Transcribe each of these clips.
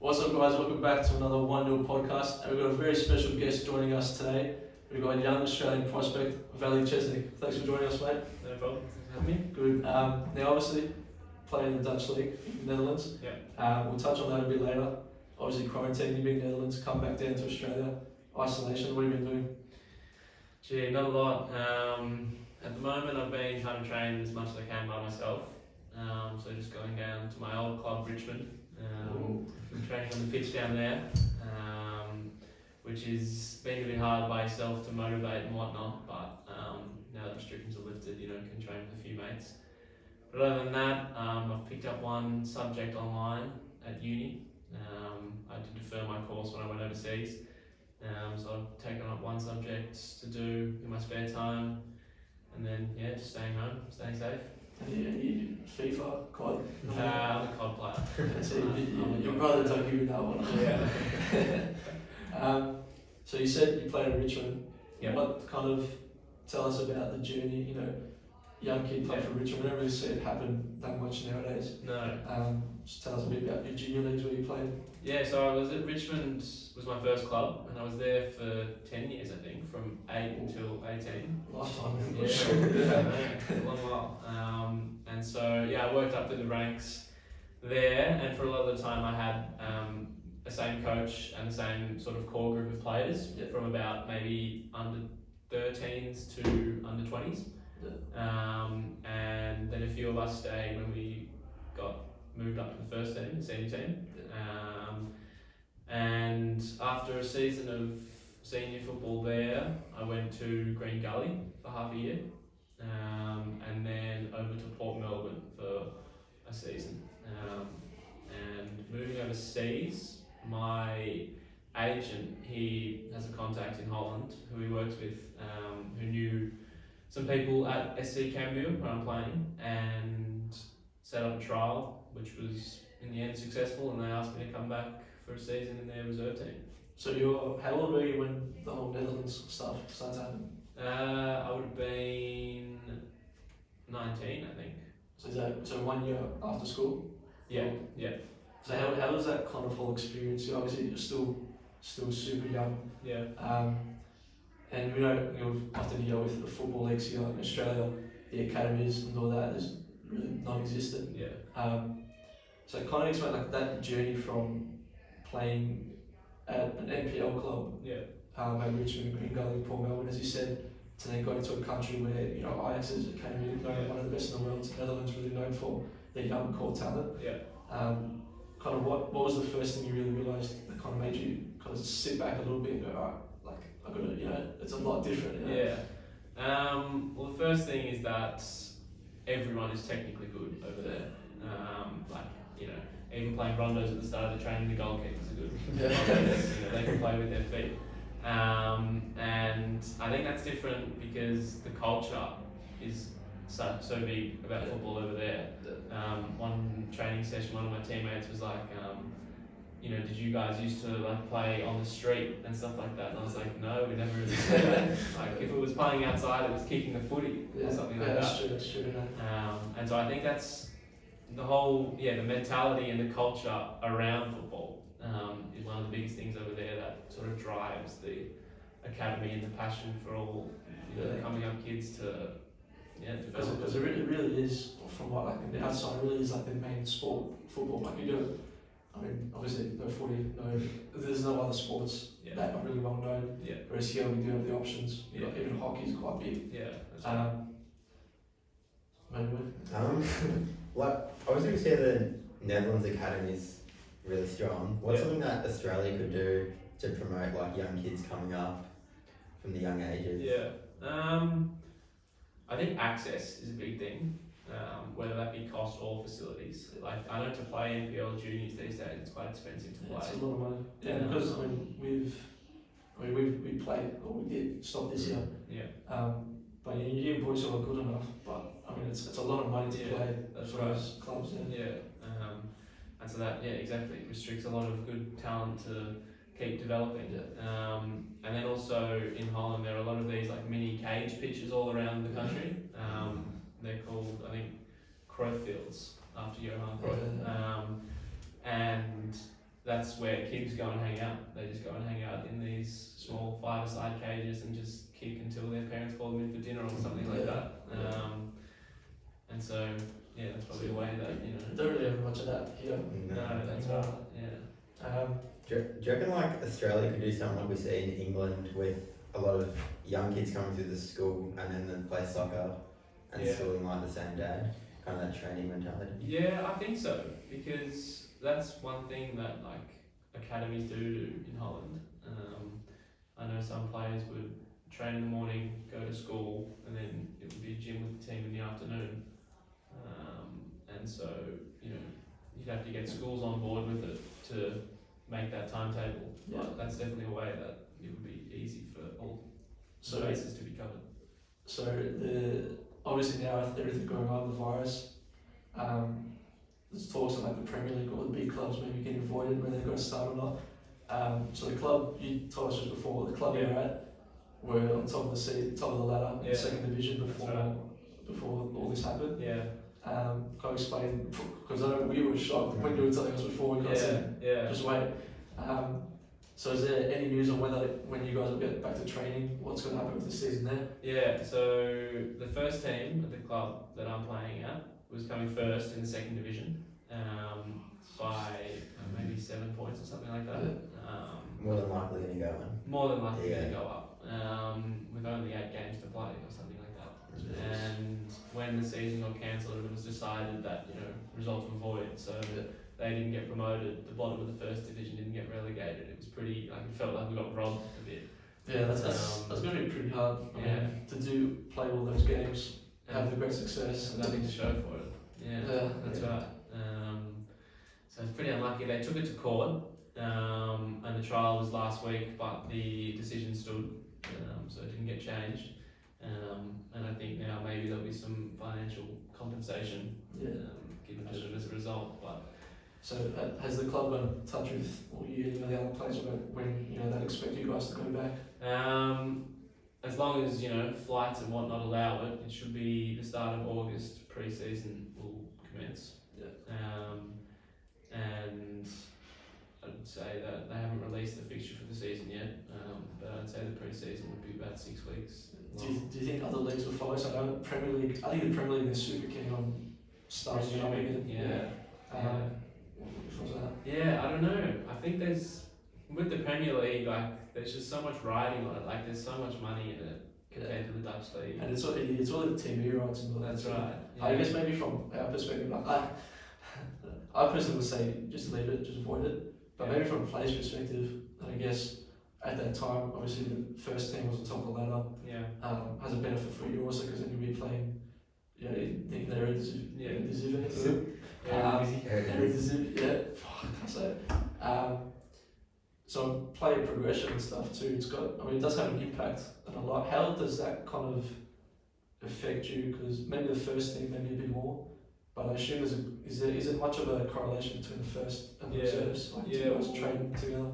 What's up, guys? Welcome back to another 1-0 podcast. And we've got a very special guest joining us today. We've got a young Australian prospect, Vali Chesnik. Thanks for joining us, mate. No problem. Thanks for having me. Good. Now, obviously, playing in the Dutch League in the Netherlands. Yeah. We'll touch on that a bit later. Obviously, quarantine, you've been in the Netherlands, come back down to Australia. Isolation, what have you been doing? Gee, not a lot. At the moment, I've been trying to train as much as I can by myself. So just going down to my old club, Richmond. Been training on the pitch down there, which is been a bit hard by yourself to motivate and whatnot. But now that restrictions are lifted, can train with a few mates. But other than that, I've picked up one subject online at uni. I had to defer my course when I went overseas. So I've taken up one subject to do in my spare time, and then just staying home, staying safe. You FIFA, COD? I'm a COD player. So your brother don't give you that one. Yeah. So you said you played at Richmond. Yeah. What kind of tell us about the journey? Young kid play for Richmond. We don't really see it happen that much nowadays. No. Just tell us a bit about your junior leagues where you played. Yeah, so I was at Richmond, was my first club, and I was there for 10 years, I think, from 8 until 18. Lifetime. Yeah, a long while. And so, I worked up through the ranks there, and for a lot of the time I had the same coach and the same sort of core group of players from about maybe under 13s to under 20s. And then a few of us stayed when we got moved up to the first team, the senior team. And after a season of senior football there, I went to Green Gully for half a year, and then over to Port Melbourne for a season. And moving overseas, my agent, he has a contact in Holland who he works with, who knew some people at SC Cambio where I'm playing, and set up a trial, which was in the end successful, and they asked me to come back for a season in their reserve team. So how old were you when the whole Netherlands stuff started happening? I would have been 19, I think. So 1 year after school? Yeah. So how was that kind of whole experience? Obviously you're still super young. Yeah. And we know often hear with the football leagues here in Australia, the academies and all that is really non-existent. Yeah. So kind of explain like that journey from playing at an NPL club, at Richmond, Green Gully, Port Melbourne, as you said, to then go to a country where Ajax's academy, one of the best in the world, Netherlands really known for their young core talent. Yeah. Kind of what was the first thing you really realised that kind of made you kind of sit back a little bit and go, alright, like I gotta, it's a lot different. Yeah. Well, the first thing is that everyone is technically good over there. Even playing rondos at the start of the training, the goalkeepers are good. They can play with their feet. And I think that's different because the culture is so big about football over there. One training session, one of my teammates was like, did you guys used to play on the street and stuff like that? And I was like, no, we never really did that. If it was playing outside, it was kicking the footy or something like that. That's true. And so I think that's the whole, the mentality and the culture around football is one of the biggest things over there that sort of drives the academy and the passion for all coming up kids to develop. Because it really is, from what in the outside, it really is like the main sport, football. Obviously no footy, there's no other sports that are really well known. Yeah. Whereas here we do have the options. Even hockey is quite big. Yeah. That's right. I was going to say the Netherlands academy is really strong. What's something that Australia could do to promote young kids coming up from the young ages? I think access is a big thing, whether that be cost or facilities. I know to play NPL juniors these days, it's quite expensive to play. It's a lot of money. Yeah, because we played, or we did stop this year. Yeah. But you hear boys who are good enough, but it's a lot of money to play that's for right. those clubs. And so that exactly restricts a lot of good talent to keep developing. And then also in Holland there are a lot of these mini cage pitches all around the country. They're called, I think, Cruyff Fields after Johan Cruyff. And that's where kids go and hang out. They just go and hang out in these small five-a-side cages and just kick until their parents call them in for dinner or something like that. And so, yeah, that's probably a way that, you know. Don't really have much of that here. No, that's right. Yeah. Do you reckon like Australia could do something like we see in England with a lot of young kids coming through the school and then they play soccer and Yeah. schooling like the same day? Kind of that training mentality. Yeah, I think so, because that's one thing that like academies do in Holland. I know some players would train in the morning, go to school, and then it would be gym with the team in the afternoon. And so, you know, you'd have to get schools on board with it to make that timetable. Yeah. But that's definitely a way that it would be easy for all So, bases to be covered. so obviously now with everything going on, the virus, there's talks of like the Premier League or the big clubs maybe getting avoided where they've got to start or not. So the club, you told us just before, the club you're at, were on top of top of the ladder in the second division before all this happened. Yeah. Can I explain, because I know we were shocked when you were telling us before we got Yeah. just wait. So is there any news on when you guys will get back to training, what's going to happen with the season there? Yeah, so the first team at the club that I'm playing at was coming first in the second division by maybe 7 points or something like that. More than likely going to go in. More than likely to go up with only 8 games to play or something like that. And when the season got cancelled, it was decided that, you know, results were void, so they didn't get promoted. The bottom of the first division didn't get relegated. It was pretty, like, it felt like we got robbed a bit. Yeah, that's going to be pretty hard. I mean, to play all those games, have the great success, and nothing to show for it. Yeah, that's right. So it's pretty unlucky. They took it to court, and the trial was last week, but the decision stood, so it didn't get changed. And I think now maybe there'll be some financial compensation given to them as a result. But so has the club got in touch with all you know, the other players about when they expect you guys to go back? As long as, you know, flights and whatnot allow it, it should be the start of August. Pre-season will commence. And I'd say that they haven't released the fixture for the season yet, but I'd say the pre-season would be about 6 weeks. Do you think other leagues will follow? So I know Premier League. I think the Premier League is super keen on starting it up again. Yeah, I don't know. I think with the Premier League, like, there's just so much riding on it. Like, there's so much money in it compared to the Dutch league. And it's all the TV rights and all that. That's right. Yeah. I guess maybe from our perspective, like I personally would say just leave it, just avoid it. But maybe from a player's perspective, I guess at that time, obviously the first team was on top of the ladder. Yeah. Has a benefit for you also because then you'll be playing, in the Eredivisie. I can't say it. So player progression and stuff too. It does have an impact on a lot. How does that kind of affect you? Because maybe the first team, maybe a bit more. But I assume is there much of a correlation between the first and the reserves? Like, do you guys train together?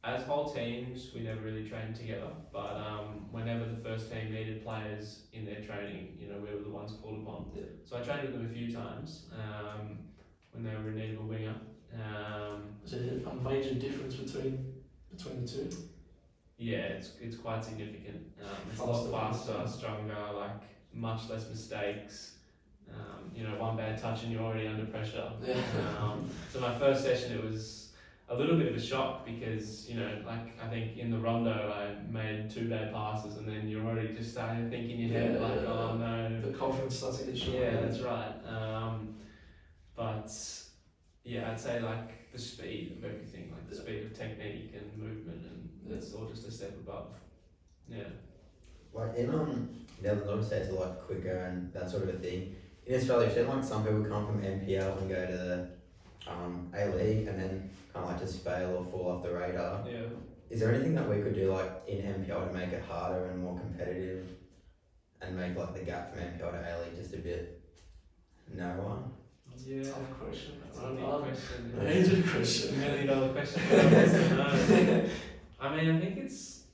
As whole teams, we never really trained together, but whenever the first team needed players in their training, you know, we were the ones called upon. Yeah. So I trained with them a few times when they were in need of a winger. Is there a major difference between the two? Yeah, it's quite significant. It's a lot faster, stronger, like much less mistakes. You know, one bad touch and you're already under pressure. Yeah. So my first session, it was a little bit of a shock because, you know, like I think in the rondo I made 2 bad passes and then you're already just starting to think in your head oh no. The confidence starts to get shot. Yeah, that's right. But yeah, I'd say like the speed of everything, like the speed of technique and movement, and it's all just a step above. Yeah. Like in Netherlands, obviously it's a lot quicker and that sort of a thing. In Australia, I've seen like some people come from NPL and go to the A-League and then kind of like just fail or fall off the radar. Yeah. Is there anything that we could do like in NPL to make it harder and more competitive and make like the gap from NPL to A-League just a bit narrower? Yeah. Tough question. It's a big question. Major question. $1 million question. I mean, I think it's,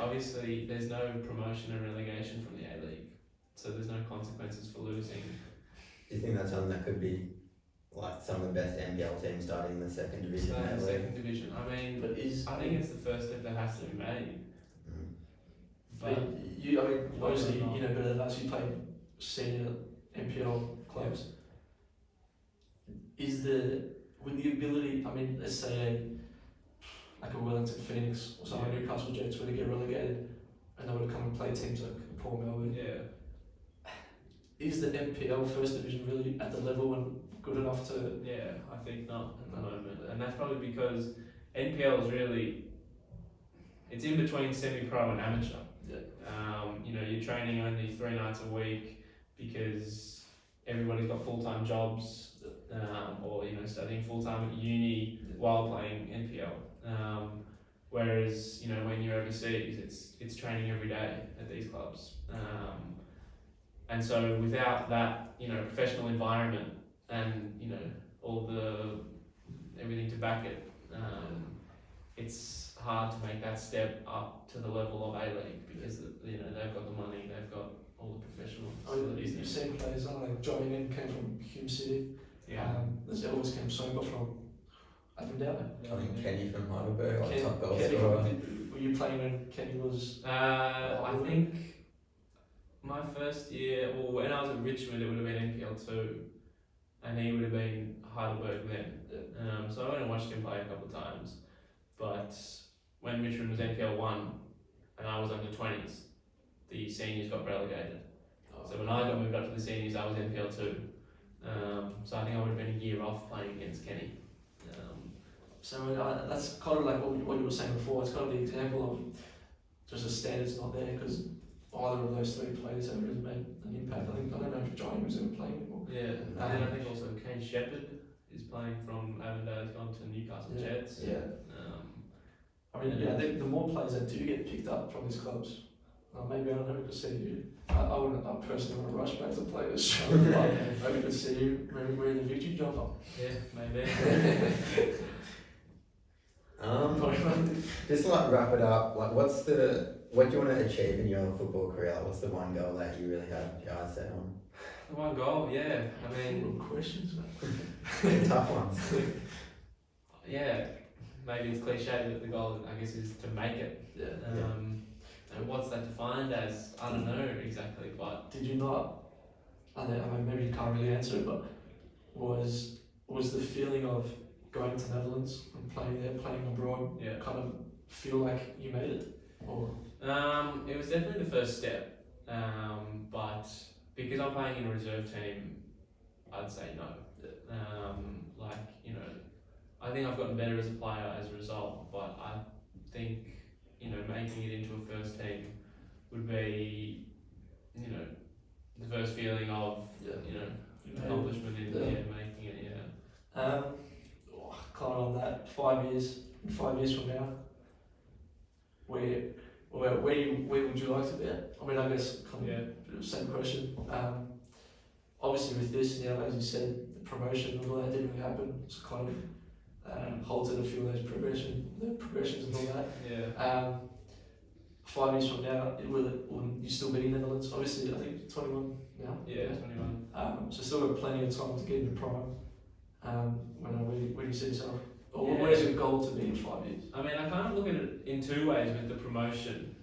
obviously there's no promotion and relegation from the A-League, so there's no consequences for losing. Do you think that's something that could be like some of the best NPL teams starting in the second division. Start in the A-League. second division. I mean, But I think it's the first step that has to be made. Mm. But you, I mean, obviously, not. you know better than us. You played senior NPL clubs. Is with the ability? I mean, let's say like a Wellington Phoenix or something, Newcastle Jets, where they get relegated, and they would come and play teams like Port Melbourne. yeah, Is the NPL first division really at the level and good enough to? yeah, I think not at the moment, and that's probably because NPL is really, it's in between semi-pro and amateur. Yeah. You know, you're training only 3 nights a week because everybody's got full-time jobs, or you know, studying full-time at uni while playing NPL. Whereas you know, when you're overseas, it's training every day at these clubs. And so without that, you know, professional environment and you know all the everything to back it, it's hard to make that step up to the level of A-League because you know they've got the money, they've got all the professional facilities. You've seen players like Johnny Nin came from Hume City. There's always came Somba from Avondale. I think Kenny from Heidelberg, like top goal Kenny, scorer. were you playing when Kenny was? I think my first year, or when I was at Richmond, it would have been NPL 2, and he would have been Heidelberg then. So I went and watched him play a couple of times, but when Richmond was NPL 1 and I was under 20s, the seniors got relegated. So when I got moved up to the seniors, I was NPL 2. So I think I would have been a year off playing against Kenny. So that's kind of like what you were saying before. It's kind of the example of just the standards not there because either of those 3 players have really made an impact. I don't know if Johnny was ever playing anymore. Yeah, and then I think also Kane Shepherd is playing from Avondale. He's gone to Newcastle Jets. Yeah. I mean, I think the more players that do get picked up from these clubs, maybe I don't know, we could see you. I personally want to rush back to play this show, but maybe we could see you maybe wearing the victory jumper. Yeah, maybe. Just to like wrap it up, like what do you want to achieve in your football career? Like, what's the one goal that you really have your eyes set on? The one goal, yeah. I mean, Full of questions, man. Tough ones. yeah, maybe it's cliche, but the goal, I guess, is to make it. Yeah. And what's that defined as? I don't know exactly, but Did you not? I mean, maybe you can't really answer it, but was the feeling of going to Netherlands and playing there, playing abroad, kind of feel like you made it? Or it was definitely the first step. But because I'm playing in a reserve team, I'd say no. Like, you know, I think I've gotten better as a player as a result, but I think, you know, making it into a first team would be, you know, the first feeling of, you know, accomplishment in making it, kind of on that, 5 years from now, where would you like to be at? I mean, I guess kind of the same question. Obviously with this now, as you said, the promotion and all that didn't really happen. It's kind of halted a few of those progressions and all that. Yeah. 5 years from now, will you still be in the Netherlands? Obviously, I think 21 now. Yeah, 21. So still got plenty of time to get into prime. Where do you see yourself? Or where's your goal to be in 5 years? I mean, I kind of look at it in 2 ways with the promotion.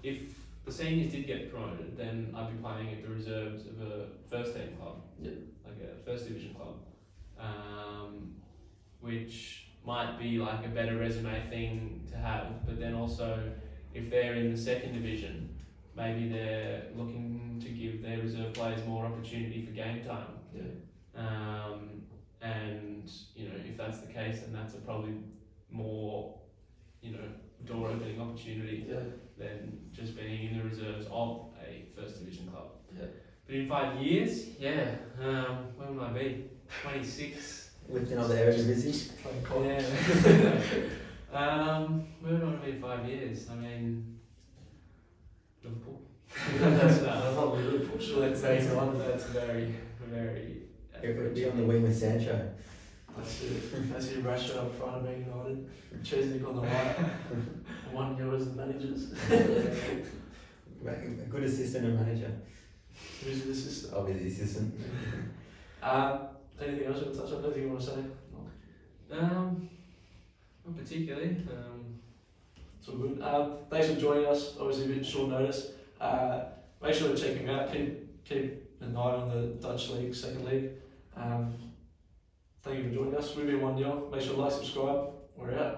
If the seniors did get promoted, then I'd be playing at the reserves of a first team club, like a first division club, which might be like a better resume thing to have. But then also, if they're in the second division, maybe they're looking to give their reserve players more opportunity for game time. And you know, if that's the case, then that's a probably more, you know, door opening opportunity than just being in the reserves of a first division club. But in 5 years, where will I be? 26. Lifting up the Eredivisie. Yeah. Where would I want to be in 5 years? I mean, Liverpool. That's not Liverpool. Sure, That's very, very. It would be on the wing with Sancho. That's it. That's your Rashford up front of Man United. Chesnick on the right. 1 year as the managers. A good assistant and manager. Who's the assistant? I'll be the assistant. Anything else you want to touch on? Anything you want to say? No. Not particularly. It's all good. Thanks for joining us. Obviously, a bit short notice. Make sure to check him out. Keep an eye on the Dutch League, Second League. Thank you for joining us. We've been 1-0. Make sure to like, subscribe. We're out.